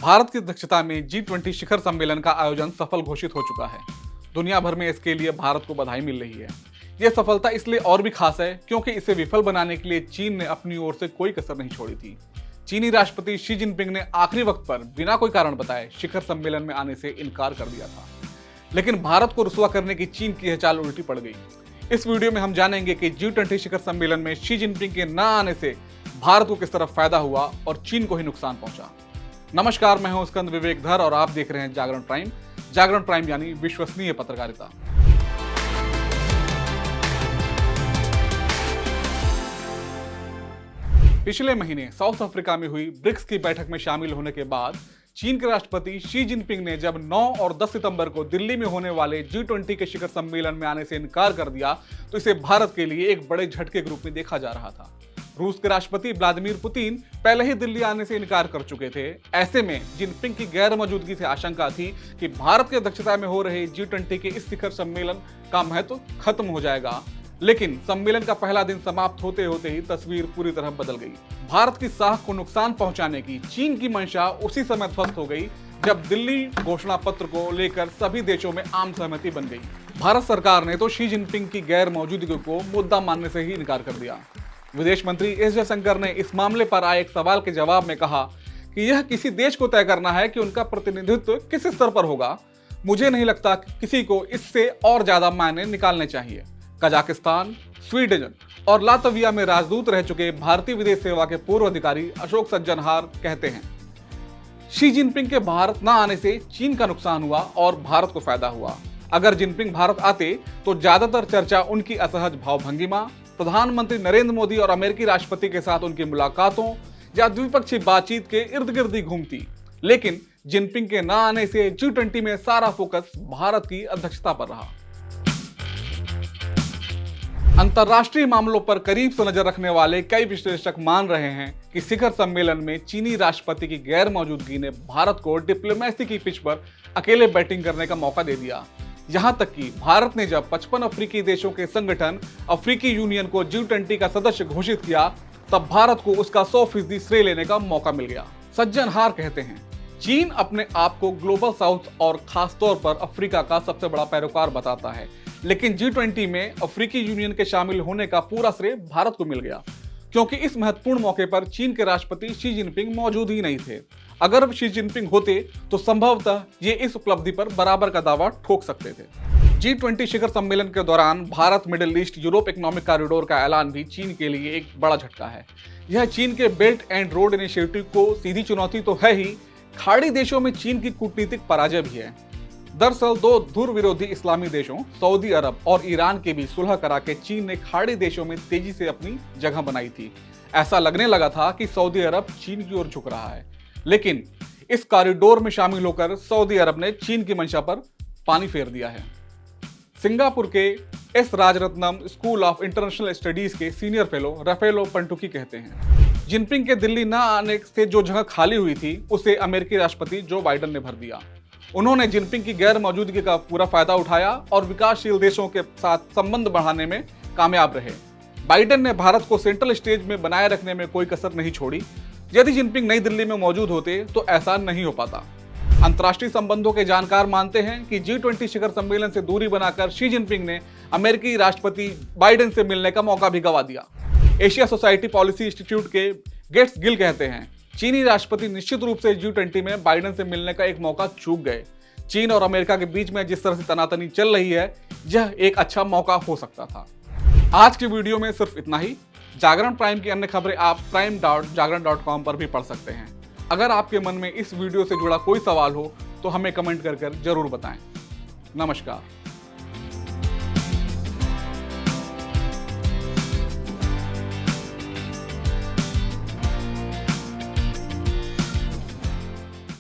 भारत की अध्यक्षता में G20 शिखर सम्मेलन का आयोजन सफल घोषित हो चुका है। दुनिया भर में इसके लिए भारत को बधाई मिल रही है। यह सफलता इसलिए और भी खास है क्योंकि इसे विफल बनाने के लिए चीन ने अपनी ओर से कोई कसर नहीं छोड़ी थी। चीनी राष्ट्रपति शी जिनपिंग ने आखिरी वक्त पर बिना कोई कारण बताए शिखर सम्मेलन में आने से इनकार कर दिया था, लेकिन भारत को रुसवा करने की चीन की यह चाल उल्टी पड़ गई। इस वीडियो में हम जानेंगे कि G20 शिखर सम्मेलन में शी जिनपिंग के न आने से भारत को किस तरह फायदा हुआ और चीन को ही नुकसान पहुंचा। नमस्कार, मैं हूं स्कंद विवेकधर और आप देख रहे हैं जागरण प्राइम। जागरण प्राइम यानी विश्वसनीय पत्रकारिता। पिछले महीने साउथ अफ्रीका में हुई ब्रिक्स की बैठक में शामिल होने के बाद चीन के राष्ट्रपति शी जिनपिंग ने जब 9 और 10 सितंबर को दिल्ली में होने वाले G20 के शिखर सम्मेलन में आने से इनकार कर दिया, तो इसे भारत के लिए एक बड़े झटके के रूप में देखा जा रहा था। रूस के राष्ट्रपति व्लादिमीर पुतिन पहले ही दिल्ली आने से इनकार कर चुके थे। ऐसे में जिनपिंग की गैर मौजूदगी से आशंका थी कि भारत की अध्यक्षता में हो रहे G20 के इस शिखर सम्मेलन का महत्व खत्म हो जाएगा, लेकिन सम्मेलन का पहला दिन समाप्त होते होते ही तस्वीर पूरी तरह बदल गई। भारत की साख को नुकसान पहुंचाने की चीन की मंशा उसी समय ध्वस्त हो गई जब दिल्ली घोषणा पत्र को लेकर सभी देशों में आम सहमति बन गई। भारत सरकार ने तो शी जिनपिंग की गैर मौजूदगी को मुद्दा मानने से ही इनकार कर दिया। विदेश मंत्री एस जयशंकर ने इस मामले पर आए एक सवाल के जवाब में कहा कि यह किसी देश को तय करना है कि उनका प्रतिनिधित्व किस स्तर पर होगा। मुझे नहीं लगता कि किसी को इससे और ज्यादा मायने निकालने चाहिए। कजाकिस्तान, स्वीडन और लातविया में राजदूत रह चुके भारतीय विदेश सेवा के पूर्व अधिकारी अशोक सज्जनहार कहते हैं, शी जिनपिंग के भारत न आने से चीन का नुकसान हुआ और भारत को फायदा हुआ। अगर जिनपिंग भारत आते तो ज्यादातर चर्चा उनकी असहज भावभंगिमा, प्रधानमंत्री नरेंद्र मोदी और अमेरिकी राष्ट्रपति के साथ उनकी मुलाकातों या द्विपक्षीय बातचीत के इर्द गिर्द ही घूमती। लेकिन जिनपिंग के न आने से G20 में सारा फोकस भारत की अध्यक्षता पर रहा। अंतर्राष्ट्रीय मामलों पर करीब से नजर रखने वाले कई विश्लेषक मान रहे हैं कि शिखर सम्मेलन में चीनी राष्ट्रपति की गैर मौजूदगी ने भारत को डिप्लोमेसी की पिच पर अकेले बैटिंग करने का मौका दे दिया। यहां तक कि भारत ने जब 55 अफ्रीकी देशों के संगठन अफ्रीकी यूनियन को G20 का सदस्य घोषित किया, तब भारत को उसका 100% श्रेय लेने का मौका मिल गया। सज्जनहार कहते हैं, चीन अपने आप को ग्लोबल साउथ और खासतौर पर अफ्रीका का सबसे बड़ा पैरोकार बताता है, लेकिन G20 में अफ्रीकी यूनियन के शामिल होने का पूरा श्रेय भारत को मिल गया, क्योंकि इस महत्वपूर्ण मौके पर चीन के राष्ट्रपति शी जिनपिंग मौजूद ही नहीं थे। अगर शी जिनपिंग होते तो संभवतः ये इस उपलब्धि पर बराबर का दावा ठोक सकते थे। G20 शिखर सम्मेलन के दौरान Bharat middle east Europe economic corridor का ऐलान भी चीन के लिए एक बड़ा झटका है। यह चीन के बेल्ट एंड रोड इनिशिएटिव को सीधी चुनौती तो है ही, खाड़ी देशों में चीन की कूटनीतिक पराजय भी है। दरअसल दो ध्रुव विरोधी इस्लामी देशों सऊदी अरब और ईरान के भी सुलह करा के चीन ने खाड़ी देशों में तेजी से अपनी जगह बनाई थी। ऐसा लगने लगा था कि सऊदी अरब चीन की ओर झुक रहा है, लेकिन इस कॉरिडोर में शामिल होकर सऊदी अरब ने चीन की मंशा पर पानी फेर दिया है। सिंगापुर के S Rajaratnam school of international studies के सीनियर फेलो राफेलो पंटुकी कहते हैं, जिनपिंग के दिल्ली न आने से जो जगह खाली हुई थी उसे अमेरिकी राष्ट्रपति जो बाइडेन ने भर दिया। उन्होंने जिनपिंग की गैर मौजूदगी का पूरा फायदा उठाया और विकासशील देशों के साथ संबंध बढ़ाने में कामयाब रहे। बाइडेन ने भारत को सेंट्रल स्टेज में बनाए रखने में कोई कसर नहीं छोड़ी। यदि जिनपिंग नई दिल्ली में मौजूद होते तो ऐसा नहीं हो पाता। अंतर्राष्ट्रीय संबंधों के जानकार मानते हैं कि G20 शिखर सम्मेलन से दूरी बनाकर शी जिनपिंग ने अमेरिकी राष्ट्रपति बाइडेन से मिलने का मौका भी गंवा दिया। एशिया सोसाइटी पॉलिसी इंस्टीट्यूट के गेट्स गिल कहते हैं, चीनी राष्ट्रपति निश्चित रूप से G20 में बाइडेन से मिलने का एक मौका चूक गए। चीन और अमेरिका के बीच में जिस तरह से तनातनी चल रही है, यह एक अच्छा मौका हो सकता था। आज की वीडियो में सिर्फ इतना ही। जागरण प्राइम की अन्य खबरें आप prime.jagran.com पर भी पढ़ सकते हैं। अगर आपके मन में इस वीडियो से जुड़ा कोई सवाल हो तो हमें कमेंट कर जरूर बताएं। नमस्कार।